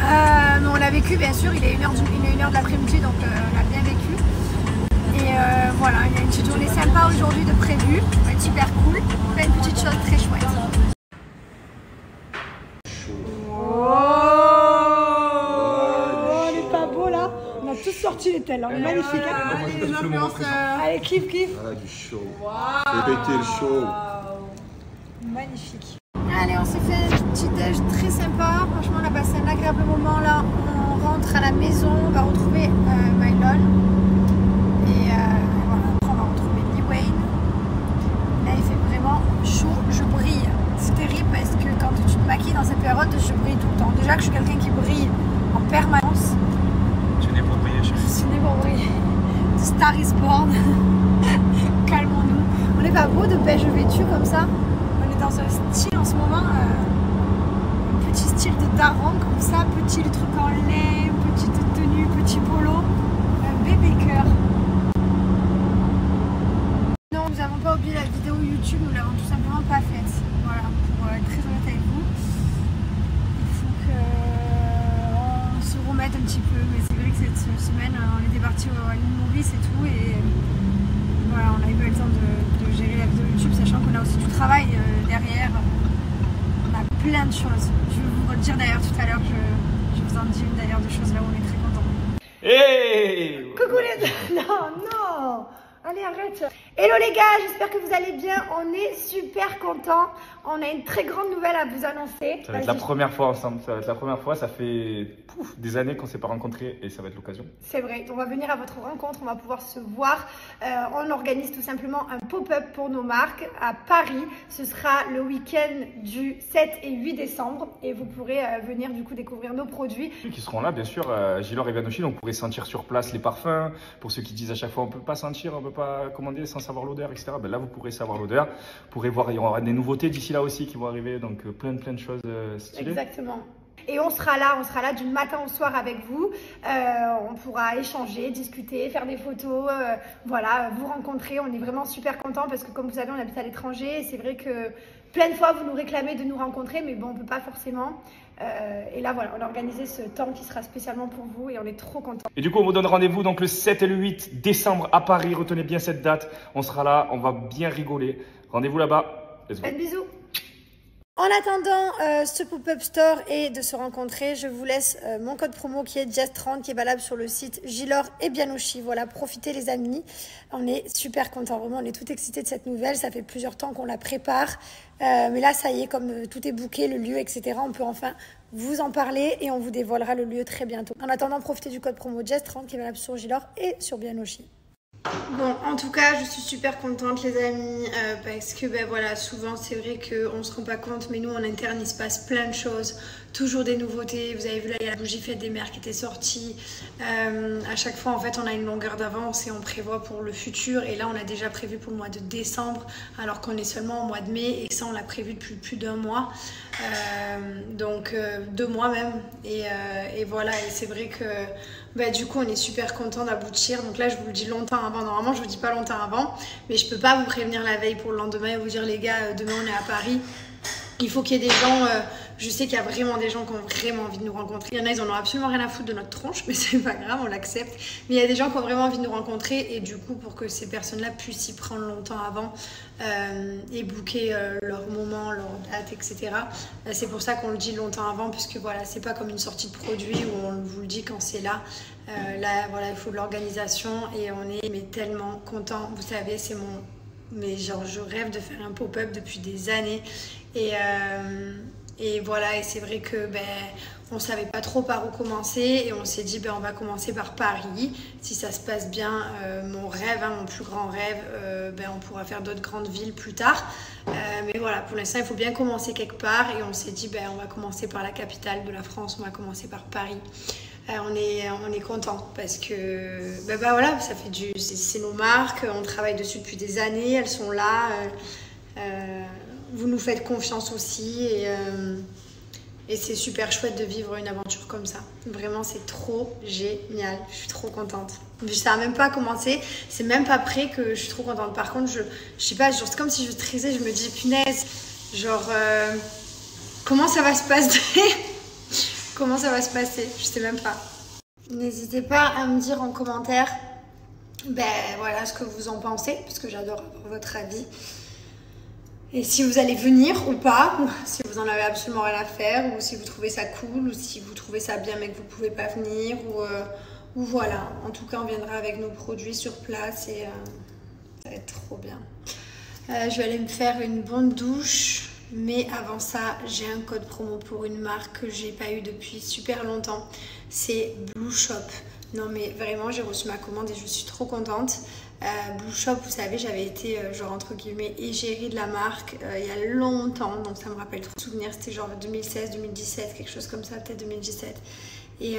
Mais on l'a vécu, bien sûr, il est 1h de l'après-midi, donc on a bien vécu. Et voilà, il y a une petite journée sympa aujourd'hui de prévu, ça va être super cool, plein de petites choses très chouettes. Tous sortis les tels, hein. Magnifique. Allez, kiff. Ah, du show. Répétez le show. Magnifique. Allez, on s'est fait un petit déj très sympa. Franchement, on a passé un agréable moment là. On rentre à la maison, on va retrouver Mylon. Et voilà, après on va retrouver Lee Wayne. Là, il fait vraiment chaud, je brille. C'est terrible parce que quand tu te maquilles dans cette période, je brille tout le temps. Déjà que je suis quelqu'un qui brille en permanence. Ce n'est pour briller. Star is born. Calmons-nous. On n'est pas beau de beige vêtu comme ça. On est dans un style en ce moment, un petit style de daron comme ça, petit le truc en lait, petite tenue, petit polo, un bébé cœur. Non, nous n'avons pas oublié la vidéo YouTube, nous l'avons tout simplement pas faite. Voilà, pour être très honnête avec vous. Il faut qu'on se remette un petit peu, mais c'est vrai que cette semaine, on était parti à l'île Maurice et tout, et voilà, on a eu pas le temps de gérer la vidéo YouTube, sachant qu'on a aussi du travail derrière. On a plein de choses. Je vais vous redire d'ailleurs tout à l'heure, je vous en dis une d'ailleurs de choses là où on est très content. Hey! Coucou les deux. Non. Allez, arrête. Hello les gars, j'espère que vous allez bien. On est super contents. On a une très grande nouvelle à vous annoncer. Ça va être la première fois ensemble. Ça va être la première fois. Ça fait des années qu'on ne s'est pas rencontrés et ça va être l'occasion. C'est vrai. On va venir à votre rencontre. On va pouvoir se voir. On organise tout simplement un pop-up pour nos marques à Paris. Ce sera le week-end du 7 et 8 décembre. Et vous pourrez venir du coup découvrir nos produits. Ceux qui seront là, bien sûr, Gilor et Vanochine, on pourrait sentir sur place les parfums. Pour ceux qui disent à chaque fois, on ne peut pas sentir, on ne peut pas commander sans savoir l'odeur, etc. Ben là, vous pourrez savoir l'odeur. Vous pourrez voir, il y aura des nouveautés d'ici là aussi qui vont arriver. Donc, plein de choses stylées. Exactement. Et on sera là du matin au soir avec vous. On pourra échanger, discuter, faire des photos, voilà, vous rencontrer. On est vraiment super contents parce que comme vous savez, on habite à l'étranger et c'est vrai que plein de fois vous nous réclamez de nous rencontrer, mais bon, on ne peut pas forcément. Et là, voilà, on a organisé ce temps qui sera spécialement pour vous et on est trop contents. Et du coup, on vous donne rendez-vous donc le 7 et le 8 décembre à Paris. Retenez bien cette date. On sera là, on va bien rigoler. Rendez-vous là-bas. Let's go. Un bisou. En attendant ce pop-up store et de se rencontrer, je vous laisse mon code promo qui est Jazz30 qui est valable sur le site Gilor et Bianochi. Voilà, profitez les amis. On est super contents, vraiment, on est tout excités de cette nouvelle. Ça fait plusieurs temps qu'on la prépare. Mais là, ça y est, comme tout est booké, le lieu, etc., on peut enfin vous en parler et on vous dévoilera le lieu très bientôt. En attendant, profitez du code promo Jazz30 qui est valable sur Gilor et sur Bianochi. Bon, en tout cas, je suis super contente les amis parce que ben voilà, souvent c'est vrai qu'on se rend pas compte, mais nous en interne il se passe plein de choses, toujours des nouveautés. Vous avez vu là, il y a la bougie fête des mères qui était sortie. À chaque fois en fait on a une longueur d'avance et on prévoit pour le futur, et là on a déjà prévu pour le mois de décembre alors qu'on est seulement au mois de mai, et ça on l'a prévu depuis plus d'un mois, donc 2 mois même, et voilà. Et c'est vrai que bah, du coup on est super content d'aboutir. Donc là je vous le dis longtemps avant, normalement je vous dis pas longtemps avant, mais je peux pas vous prévenir la veille pour le lendemain et vous dire les gars demain on est à Paris. Il faut qu'il y ait des gens, je sais qu'il y a vraiment des gens qui ont vraiment envie de nous rencontrer. Il y en a, ils en ont absolument rien à foutre de notre tronche, mais c'est pas grave, on l'accepte. Mais il y a des gens qui ont vraiment envie de nous rencontrer, et du coup, pour que ces personnes-là puissent s'y prendre longtemps avant et booker leur moment, leur date, etc. C'est pour ça qu'on le dit longtemps avant, puisque voilà, c'est pas comme une sortie de produit où on vous le dit quand c'est là. Là, voilà, il faut de l'organisation et on est mais tellement contents. Vous savez, c'est mon... Mais genre, je rêve de faire un pop-up depuis des années. Et voilà, et c'est vrai que ben, on savait pas trop par où commencer, et on s'est dit ben, on va commencer par Paris. Si ça se passe bien, mon rêve, hein, mon plus grand rêve, ben, on pourra faire d'autres grandes villes plus tard. Mais voilà, pour l'instant il faut bien commencer quelque part, et on s'est dit ben, on va commencer par la capitale de la France, on va commencer par Paris. On est content parce que ben voilà, ça fait c'est nos marques, on travaille dessus depuis des années, elles sont là. Vous nous faites confiance aussi, et c'est super chouette de vivre une aventure comme ça. Vraiment, c'est trop génial. Je suis trop contente. Ça n'a même pas commencé, c'est même pas prêt que je suis trop contente. Par contre, je sais pas, genre, c'est comme si je stressais, je me dis punaise, genre, comment ça va se passer? comment ça va se passer, je sais même pas. N'hésitez pas à me dire en commentaire voilà ce que vous en pensez, parce que j'adore avoir votre avis. Et si vous allez venir ou pas, si vous en avez absolument rien à faire, ou si vous trouvez ça cool, ou si vous trouvez ça bien mais que vous pouvez pas venir, ou voilà. En tout cas, on viendra avec nos produits sur place et ça va être trop bien. Je vais aller me faire une bonne douche, mais avant ça, j'ai un code promo pour une marque que j'ai pas eu depuis super longtemps. C'est Blue Shop. Non mais vraiment, j'ai reçu ma commande et je suis trop contente. Blue Shop, vous savez, j'avais été genre entre guillemets égérie de la marque il y a longtemps, donc ça me rappelle trop de souvenirs. C'était genre 2016, 2017, quelque chose comme ça, peut-être 2017. Et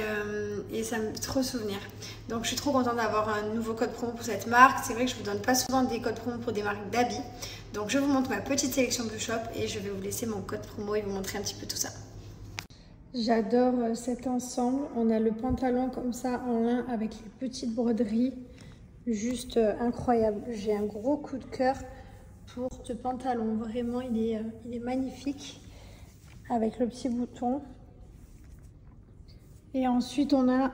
ça me fait trop souvenir. Donc je suis trop contente d'avoir un nouveau code promo pour cette marque. C'est vrai que je vous donne pas souvent des codes promo pour des marques d'habits. Donc je vous montre ma petite sélection Blue Shop et je vais vous laisser mon code promo et vous montrer un petit peu tout ça. J'adore cet ensemble. On a le pantalon comme ça en lin avec les petites broderies. Juste incroyable. J'ai un gros coup de cœur pour ce pantalon. Vraiment, il est magnifique avec le petit bouton. Et ensuite, on a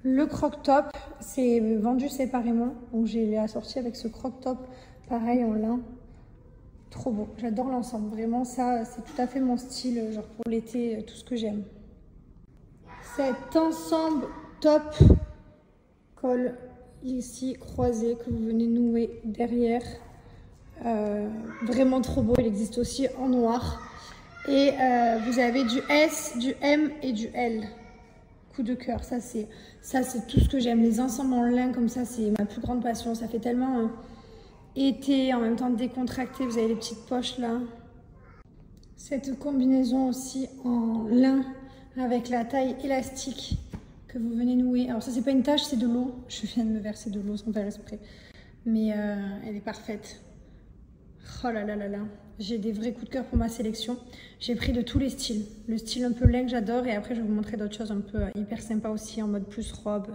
le croc-top. C'est vendu séparément. Donc, j'ai assorti avec ce croc-top pareil en lin. Trop beau. J'adore l'ensemble. Vraiment, ça, c'est tout à fait mon style. Genre pour l'été, tout ce que j'aime. Cet ensemble top col ici croisé que vous venez nouer derrière. Vraiment trop beau. Il existe aussi en noir. Et vous avez du S, du M et du L. Coup de cœur. Ça, c'est tout ce que j'aime. Les ensembles en lin comme ça, c'est ma plus grande passion. Ça fait tellement été, en même temps décontracté. Vous avez les petites poches là. Cette combinaison aussi en lin avec la taille élastique que vous venez nouer. Alors ça, c'est pas une tache, c'est de l'eau. Je viens de me verser de l'eau sans faire exprès. Mais elle est parfaite. Oh là là là là. J'ai des vrais coups de cœur pour ma sélection. J'ai pris de tous les styles. Le style un peu laid que j'adore. Et après, je vais vous montrer d'autres choses un peu hyper sympa aussi, en mode plus robe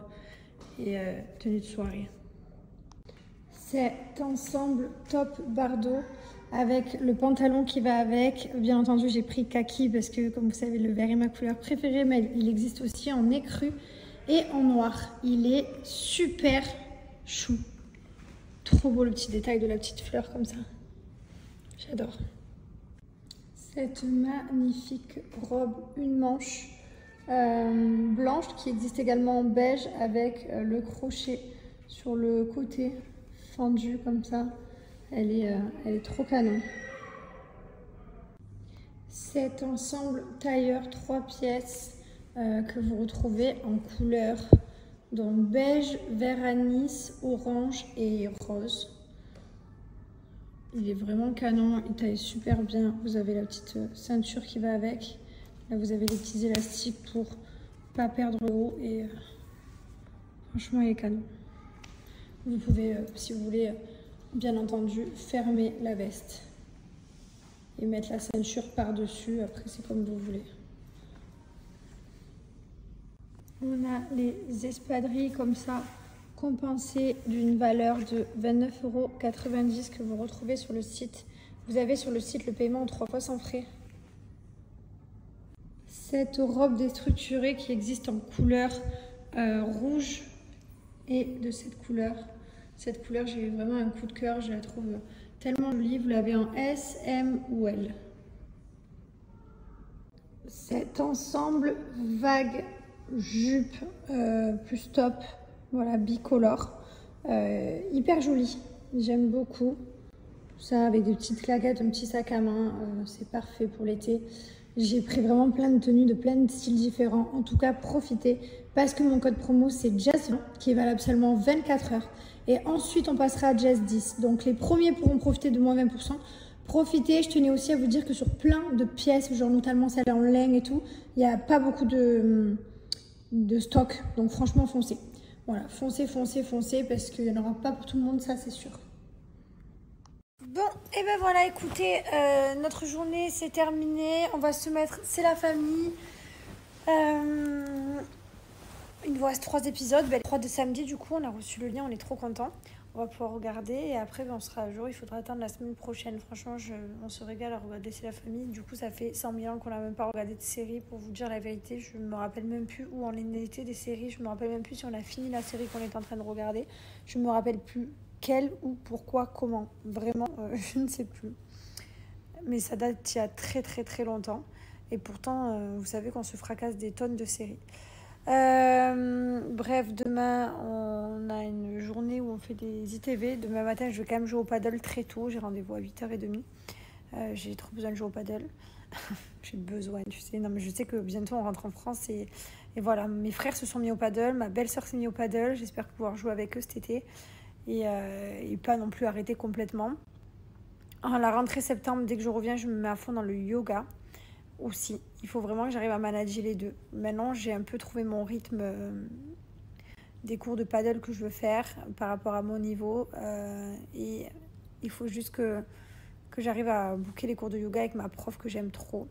et tenue de soirée. Cet ensemble top bardeau avec le pantalon qui va avec. Bien entendu, j'ai pris kaki parce que, comme vous savez, le vert est ma couleur préférée. Mais il existe aussi en écru et en noir. Il est super chou. Trop beau le petit détail de la petite fleur comme ça. J'adore. Cette magnifique robe, une manche blanche qui existe également en beige avec le crochet sur le côté fendu comme ça. Elle est trop canon. Cet ensemble tailleur 3 pièces que vous retrouvez en couleur donc beige, vert anis, orange et rose. Il est vraiment canon, il taille super bien. Vous avez la petite ceinture qui va avec. Là, vous avez les petits élastiques pour pas perdre le haut. Et franchement, il est canon. Vous pouvez, si vous voulez, bien entendu, fermer la veste. Et mettre la ceinture par-dessus. Après, c'est comme vous voulez. On a les espadrilles comme ça, compensé d'une valeur de 29,90 € que vous retrouvez sur le site. Vous avez sur le site le paiement en 3 fois sans frais. Cette robe déstructurée qui existe en couleur rouge et de cette couleur. Cette couleur, j'ai eu vraiment un coup de cœur, je la trouve tellement jolie. Vous l'avez en S, M ou L. Cet ensemble vague jupe plus top. Voilà, bicolore, hyper joli, j'aime beaucoup. Tout ça avec des petites claquettes, un petit sac à main, c'est parfait pour l'été. J'ai pris vraiment plein de tenues de plein de styles différents. En tout cas, profitez parce que mon code promo c'est Jazz qui est valable seulement 24 heures. Et ensuite, on passera à Jazz 10. Donc les premiers pourront profiter de moins 20%. Profitez, je tenais aussi à vous dire que sur plein de pièces, genre notamment celles en laine et tout, il n'y a pas beaucoup de stock. Donc franchement, foncez. Voilà, foncez, foncez, foncez, parce qu'il n'y en aura pas pour tout le monde, ça c'est sûr. Bon, et ben voilà, écoutez, notre journée c'est terminé. On va se mettre, c'est la famille. Il nous reste 3 épisodes, 3 de samedi du coup, on a reçu le lien, on est trop contents. on va pouvoir regarder et après ben, on sera à jour. Il faudra attendre la semaine prochaine. Franchement, on se régale à regarder C'est la famille. Du coup, ça fait 100 000 ans qu'on n'a même pas regardé de série. Pour vous dire la vérité, je me rappelle même plus où on était des séries. Je me rappelle même plus si on a fini la série qu'on est en train de regarder. Je me rappelle plus quelle, où, pourquoi, comment. Vraiment, je ne sais plus. Mais ça date il y a très très très longtemps. Et pourtant, vous savez qu'on se fracasse des tonnes de séries. Bref, demain on a une journée où on fait des ITV. Demain matin je vais quand même jouer au paddle très tôt. J'ai rendez-vous à 8h30. J'ai trop besoin de jouer au paddle. J'ai besoin, tu sais. Non mais je sais que bientôt on rentre en France et voilà, mes frères se sont mis au paddle, ma belle-sœur s'est mise au paddle. J'espère pouvoir jouer avec eux cet été et pas non plus arrêter complètement. À la rentrée septembre, dès que je reviens, je me mets à fond dans le yoga aussi. Il faut vraiment que j'arrive à manager les deux. Maintenant, j'ai un peu trouvé mon rythme des cours de paddle que je veux faire par rapport à mon niveau. Et il faut juste que j'arrive à booker les cours de yoga avec ma prof que j'aime trop.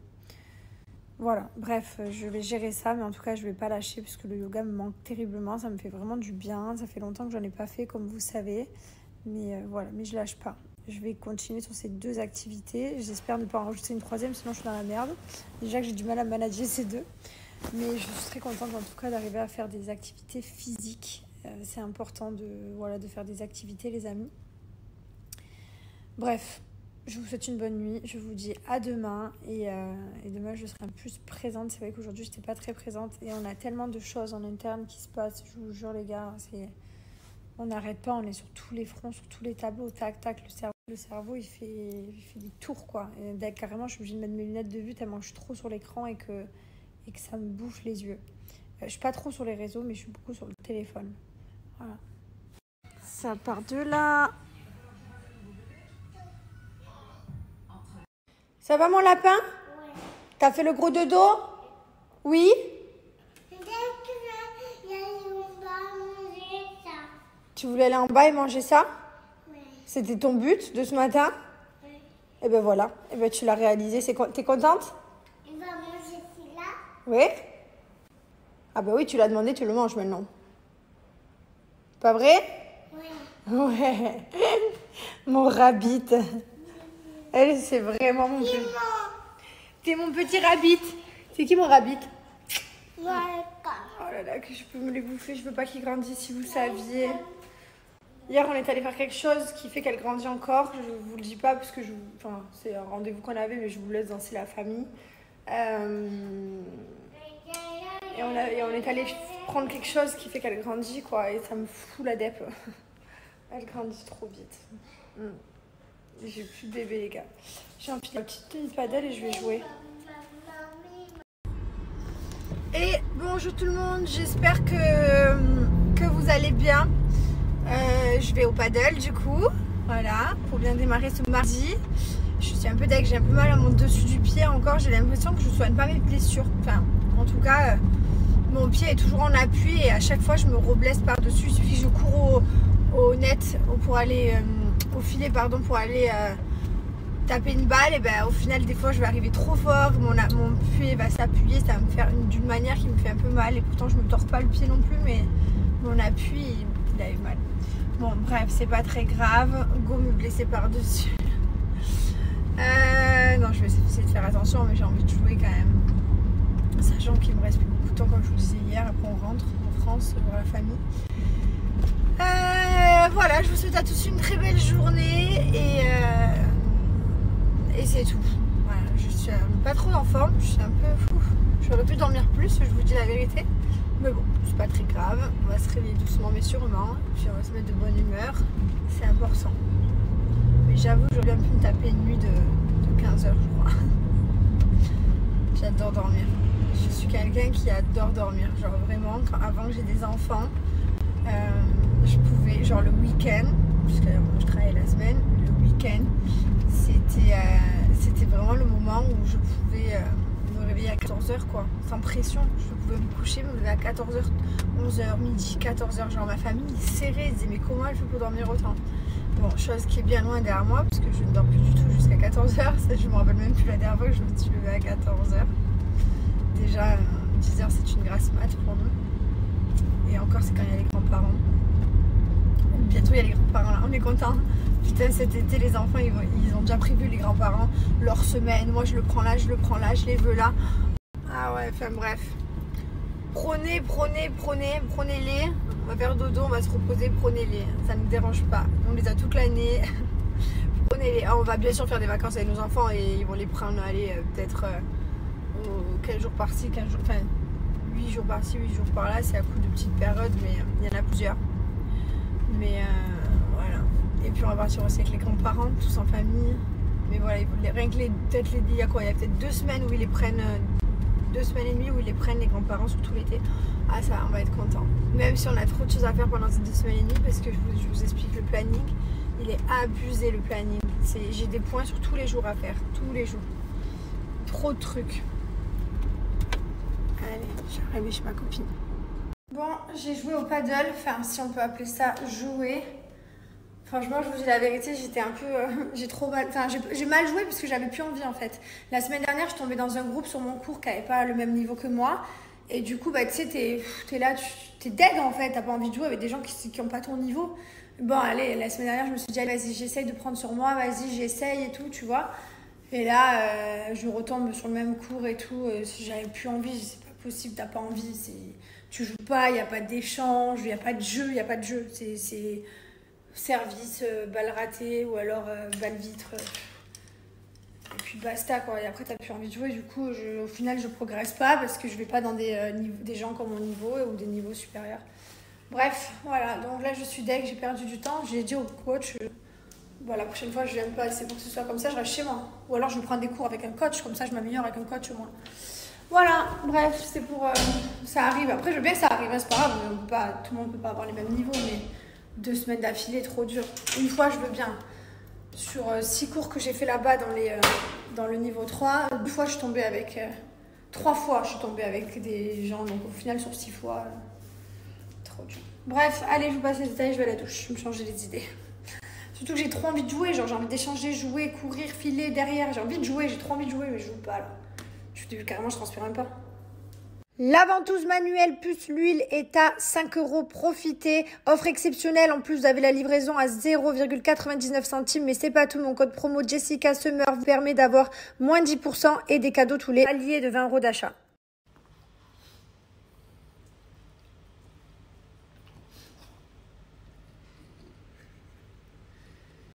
Voilà, bref, je vais gérer ça, mais en tout cas, je ne vais pas lâcher parce que le yoga me manque terriblement. Ça me fait vraiment du bien. Ça fait longtemps que j'en ai pas fait, comme vous savez. Mais voilà, mais je lâche pas. Je vais continuer sur ces 2 activités. J'espère ne pas en rajouter une 3e, sinon je suis dans la merde. Déjà que j'ai du mal à manager ces 2. Mais je suis très contente en tout cas d'arriver à faire des activités physiques. C'est important de faire des activités, les amis. Bref, je vous souhaite une bonne nuit. Je vous dis à demain. Et demain, je serai un peu plus présente. C'est vrai qu'aujourd'hui, je n'étais pas très présente. Et on a tellement de choses en interne qui se passent. Je vous jure, les gars, on n'arrête pas. On est sur tous les fronts, sur tous les tableaux. Tac, tac, le cerveau, il fait des tours, quoi. Et carrément, je suis obligée de mettre mes lunettes de vue tellement je suis trop sur l'écran et que ça me bouffe les yeux. Je suis pas trop sur les réseaux, mais je suis beaucoup sur le téléphone. Voilà. Ça part de là. Ça va, mon lapin? Ouais. T'as fait le gros dodo? Oui? Tu voulais aller en bas et manger ça? C'était ton but de ce matin? Oui. Et ben voilà, et ben tu l'as réalisé. T'es contente? Il va manger celui-là? Oui. Ah ben oui, tu l'as demandé, tu le manges maintenant. Pas vrai? Oui. Ouais. Mon rabbit. Elle, c'est vraiment mon petit... T'es mon petit rabbit. C'est qui mon rabbit? Oh là là, que je peux me les bouffer. Je veux pas qu'il grandisse, si vous saviez. Hier, on est allé faire quelque chose qui fait qu'elle grandit encore. Je vous le dis pas parce que c'est un rendez-vous qu'on avait, mais je vous laisse danser la famille. Et on est allé prendre quelque chose qui fait qu'elle grandit, quoi. Et ça me fout la dep. Elle grandit trop vite. J'ai plus de bébé, les gars. J'ai un petite tenue de paddle et je vais jouer. Et bonjour tout le monde, j'espère que vous allez bien. Je vais au paddle du coup, voilà, pour bien démarrer ce mardi. Je suis un peu deg, j'ai un peu mal à mon dessus du pied encore. J'ai l'impression que je ne soigne pas mes blessures. Enfin, en tout cas, mon pied est toujours en appui et à chaque fois je me reblesse par-dessus. Il suffit que je cours au net, pour aller au filet, pardon, pour aller taper une balle. Et ben au final, des fois, je vais arriver trop fort. Mon pied va s'appuyer, ça va me faire d'une manière qui me fait un peu mal. Et pourtant, je me tords pas le pied non plus, mais mon appui, il a eu mal. Bon, bref, c'est pas très grave. Go me blesser par-dessus. Non, je vais essayer de faire attention, mais j'ai envie de jouer quand même. Sachant qu'il me reste plus beaucoup de temps, comme je vous disais hier. Après, on rentre en France voir la famille. Voilà, je vous souhaite à tous une très belle journée et c'est tout. Voilà, je suis pas trop en forme, je suis un peu fou. J'aurais pu dormir plus, je vous dis la vérité. Mais bon, c'est pas très grave. On va se réveiller doucement mais sûrement. Puis on va se mettre de bonne humeur. C'est important. Mais j'avoue, j'aurais bien pu me taper une nuit de 15 heures, je crois. J'adore dormir. Je suis quelqu'un qui adore dormir. Genre vraiment, avant que j'ai des enfants, je pouvais, genre le week-end, puisque je travaillais la semaine, le week-end, c'était vraiment le moment où je pouvais me réveiller à 14h, quoi, sans pression. Je pouvais me coucher, me lever à 14h, 11h, midi, 14h. Genre ma famille serrée, ils disaient mais comment elle fait pour dormir autant? Bon, chose qui est bien loin derrière moi, parce que je ne dors plus du tout jusqu'à 14h. Ça, je me rappelle même plus la dernière fois que je me suis levée à 14h. Déjà, 10h, c'est une grasse mat pour nous. Et encore, c'est quand il y a les grands-parents. bientôt il y a les grands-parents là, on est contents. Putain, cet été les enfants ils ont déjà prévu les grands-parents leur semaine. Moi je le prends là, je les veux là. Ah ouais, enfin bref. Prenez-les. On va faire dodo, on va se reposer, prenez-les. Ça ne nous dérange pas. On les a toute l'année. Prenez-les. On va bien sûr faire des vacances avec nos enfants et ils vont les prendre, allez, peut-être 15 jours par-ci, 15 jours, enfin 8 jours par-ci, 8 jours par-là. C'est à coup de petites périodes, mais il y en a plusieurs. Mais voilà. Et puis on va partir aussi avec les grands-parents, tous en famille. Mais voilà, rien que peut-être il y a quoi? Il y a peut-être 2 semaines où ils les prennent. 2 semaines et demie où ils les prennent les grands-parents sur tout l'été. Ah ça, on va être content. Même si on a trop de choses à faire pendant ces 2 semaines et demie, parce que je vous explique le planning, il est abusé le planning. J'ai des points sur tous les jours à faire, tous les jours. Trop de trucs. Allez, je suis arrivée chez ma copine. Bon, j'ai joué au paddle, enfin si on peut appeler ça jouer. Franchement, je vous dis la vérité, j'étais un peu... j'ai trop mal... Enfin, j'ai mal joué parce que j'avais plus envie en fait. La semaine dernière, je suis tombée dans un groupe sur mon cours qui n'avait pas le même niveau que moi. Et du coup, bah, tu sais, t'es là, t'es deg en fait. T'as pas envie de jouer avec des gens qui n'ont pas ton niveau. Bon, allez, la semaine dernière, je me suis dit, allez, vas-y, j'essaye de prendre sur moi, vas-y, j'essaye et tout, tu vois. Et là, je retombe sur le même cours et tout. Si j'avais plus envie, c'est pas possible, t'as pas envie. Tu joues pas, il n'y a pas d'échange, il n'y a pas de jeu, c'est service, balle ratée ou alors balle vitre. Et puis basta quoi. Et après, t'as plus envie de jouer. Du coup, au final, je progresse pas parce que je vais pas dans des gens comme mon niveau ou des niveaux supérieurs. Bref, voilà. Donc là, je suis deg, j'ai perdu du temps. J'ai dit au coach, bon, la prochaine fois, je viens pas. C'est pour que ce soit comme ça, je reste chez moi. Ou alors, je prends des cours avec un coach. Comme ça, je m'améliore avec un coach au moins. Voilà, bref, c'est pour... ça arrive. Après, je veux bien que ça arrive, hein, c'est pas grave. Tout le monde peut pas avoir les mêmes niveaux, mais 2 semaines d'affilée, trop dur. Une fois, je veux bien. Sur 6 cours que j'ai fait là-bas dans le niveau 3, 2 fois, je suis tombée avec... 3 fois, je suis tombée avec des gens. Donc, au final, sur 6 fois, trop dur. Bref, allez, je vous passe les détails, je vais à la douche. Je vais me changer les idées. Surtout que j'ai trop envie de jouer. Genre, j'ai envie d'échanger, jouer, courir, filer derrière. J'ai envie de jouer, j'ai trop envie de jouer, mais je joue pas, là. Carrément, je transpire même pas. La ventouse manuelle plus l'huile est à 5 €. Profitez. Offre exceptionnelle. En plus, vous avez la livraison à 0,99 centimes. Mais c'est pas tout. Mon code promo Jessica Summer vous permet d'avoir moins 10% et des cadeaux tous les alliés de 20 € d'achat.